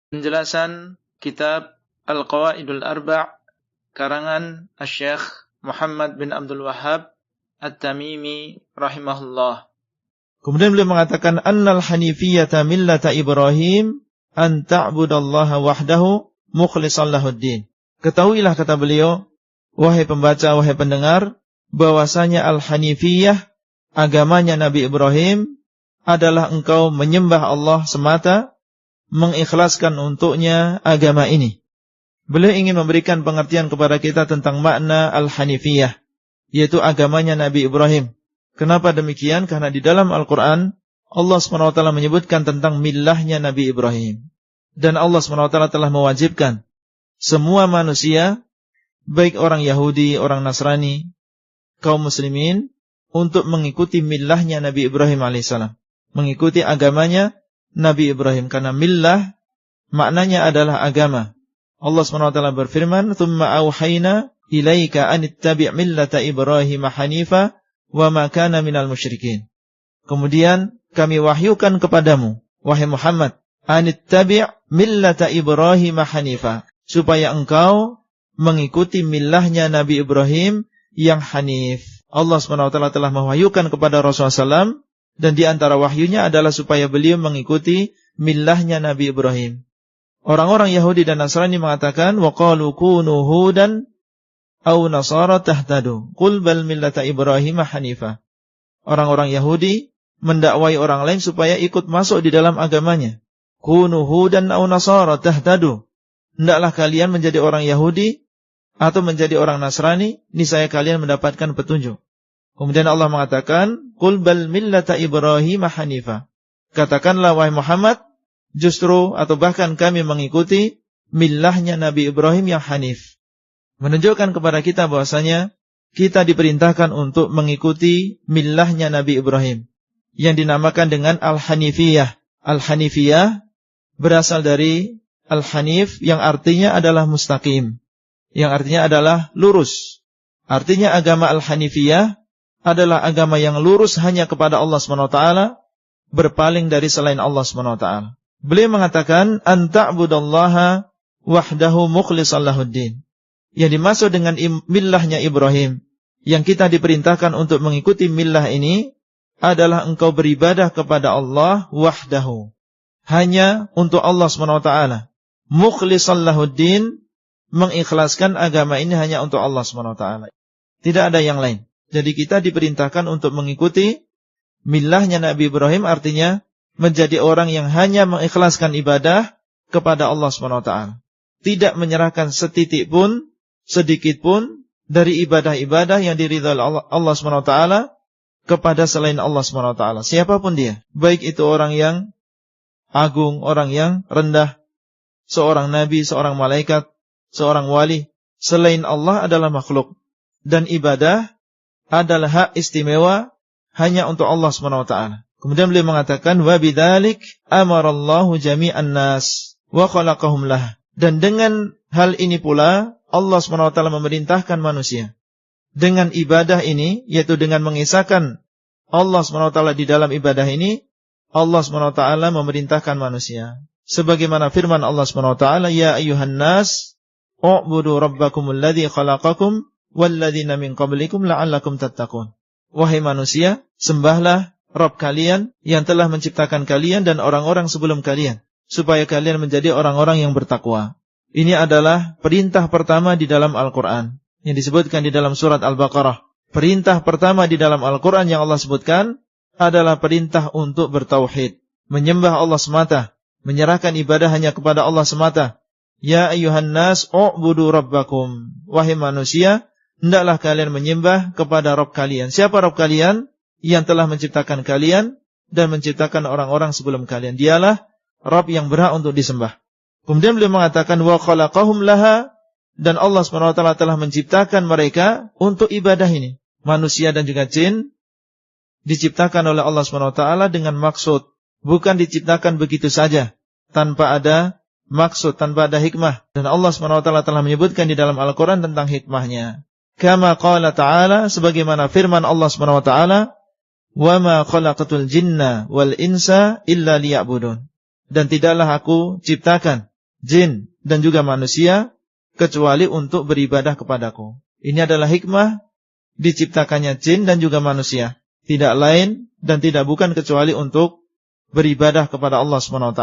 Penjelasan kitab Al-Qawaidul Arba' karangan Asy-Syaikh Muhammad bin Abdul Wahhab At-Tamimi rahimahullah. Kemudian beliau mengatakan annal hanifiyyata millata Ibrahim an ta'budallaha wahdahu mukhlishan lahuddin. Ketahuilah, kata beliau, wahai pembaca, wahai pendengar, bahwasanya al-hanifiyyah, agamanya Nabi Ibrahim, adalah engkau menyembah Allah semata, mengikhlaskan untuknya agama ini. Beliau ingin memberikan pengertian kepada kita tentang makna al-hanifiyah, yaitu agamanya Nabi Ibrahim. Kenapa demikian? Karena di dalam Al-Quran Allah SWT menyebutkan tentang millahnya Nabi Ibrahim. Dan Allah SWT telah mewajibkan semua manusia, baik orang Yahudi, orang Nasrani, kaum muslimin, untuk mengikuti millahnya Nabi Ibrahim alaihissalam, mengikuti agamanya Nabi Ibrahim. Karena millah maknanya adalah agama. Allah SWT berfirman, "Tsumma auhayna ilaika an ittabi' millata Ibrahim hanifa wa ma kana minal musyrikin." Kemudian kami wahyukan kepadamu, wahai Muhammad, an ittabi' millata Ibrahim hanifa, supaya engkau mengikuti millahnya Nabi Ibrahim yang hanif. Allah SWT telah mewahyukan kepada Rasulullah SAW, dan di antara wahyunya adalah supaya beliau mengikuti millahnya Nabi Ibrahim. Orang-orang Yahudi dan Nasrani mengatakan, وَقَالُوا كُونُوا هُودًا أَوْ نَصَارَى تَهْتَدُوا قُلْ بَلْ مِلَّةَ إِبْرَاهِيمَ حَنِيفًا. Orang-orang Yahudi mendakwai orang lain supaya ikut masuk di dalam agamanya. كُونُوا هُودًا أَوْ نَصَارَى تَهْتَدُوا. Hendaklah kalian menjadi orang Yahudi atau menjadi orang Nasrani, niscaya kalian mendapatkan petunjuk. Kemudian Allah mengatakan, "Qul bal millata Ibrahim hanifa." Katakanlah, wahai Muhammad, justru atau bahkan kami mengikuti millahnya Nabi Ibrahim yang hanif. Menunjukkan kepada kita bahwasanya kita diperintahkan untuk mengikuti millahnya Nabi Ibrahim yang dinamakan dengan al-hanifiyah. Al-hanifiyah berasal dari al-hanif yang artinya adalah mustaqim, yang artinya adalah lurus. Artinya agama al-hanifiyah adalah agama yang lurus hanya kepada Allah SWT, berpaling dari selain Allah SWT. Beliau mengatakan, an ta'budallaha wahdahu mukhlishan lahuddin. Yang dimaksud dengan millahnya Ibrahim, yang kita diperintahkan untuk mengikuti millah ini, adalah engkau beribadah kepada Allah wahdahu, hanya untuk Allah SWT. Mukhlishan lahuddin, mengikhlaskan agama ini hanya untuk Allah SWT. Tidak ada yang lain. Jadi kita diperintahkan untuk mengikuti millahnya Nabi Ibrahim, artinya menjadi orang yang hanya mengikhlaskan ibadah kepada Allah SWT. Tidak menyerahkan setitik pun, sedikit pun dari ibadah-ibadah yang diridhai Allah SWT kepada selain Allah SWT. Siapapun dia, baik itu orang yang agung, orang yang rendah, seorang nabi, seorang malaikat, seorang wali, selain Allah adalah makhluk. Dan ibadah adalah hak istimewa hanya untuk Allah SWT. Kemudian beliau mengatakan, wa bidzalik amarallahu jami'an nas wa khalaqahum lah. Dan dengan hal ini pula Allah SWT memerintahkan manusia dengan ibadah ini, yaitu dengan mengisahkan Allah SWT di dalam ibadah ini. Allah SWT memerintahkan manusia sebagaimana firman Allah SWT, ya ayyuhan nas u'budu rabbakumul ladzi khalaqakum walladzina min qablikum la'allakum tattaqun. Wahai manusia, sembahlah Rabb kalian yang telah menciptakan kalian dan orang-orang sebelum kalian, supaya kalian menjadi orang-orang yang bertakwa. Ini adalah perintah pertama di dalam Al-Quran yang disebutkan di dalam surat Al-Baqarah. Perintah pertama di dalam Al-Quran yang Allah sebutkan adalah perintah untuk bertauhid, menyembah Allah semata, menyerahkan ibadah hanya kepada Allah semata. Ya ayyuhan nas u'budu rabbakum. Wahai manusia, hendaklah kalian menyembah kepada Rabb kalian. Siapa Rabb kalian? Yang telah menciptakan kalian dan menciptakan orang-orang sebelum kalian. Dialah Rabb yang berhak untuk disembah. Kemudian beliau mengatakan, wa khalaqahum laha, dan Allah SWT telah menciptakan mereka untuk ibadah ini. Manusia dan juga jin diciptakan oleh Allah SWT dengan maksud. Bukan diciptakan begitu saja, tanpa ada maksud, tanpa ada hikmah. Dan Allah SWT telah menyebutkan di dalam Al-Quran tentang hikmahnya. Kama qala ta'ala, sebagaimana firman Allah SWT, wa ma khalaqatul jinna wal insa illa liya'budun. Dan tidaklah aku ciptakan jin dan juga manusia kecuali untuk beribadah kepadaku. Ini adalah hikmah diciptakannya jin dan juga manusia. Tidak lain dan tidak bukan kecuali untuk beribadah kepada Allah SWT.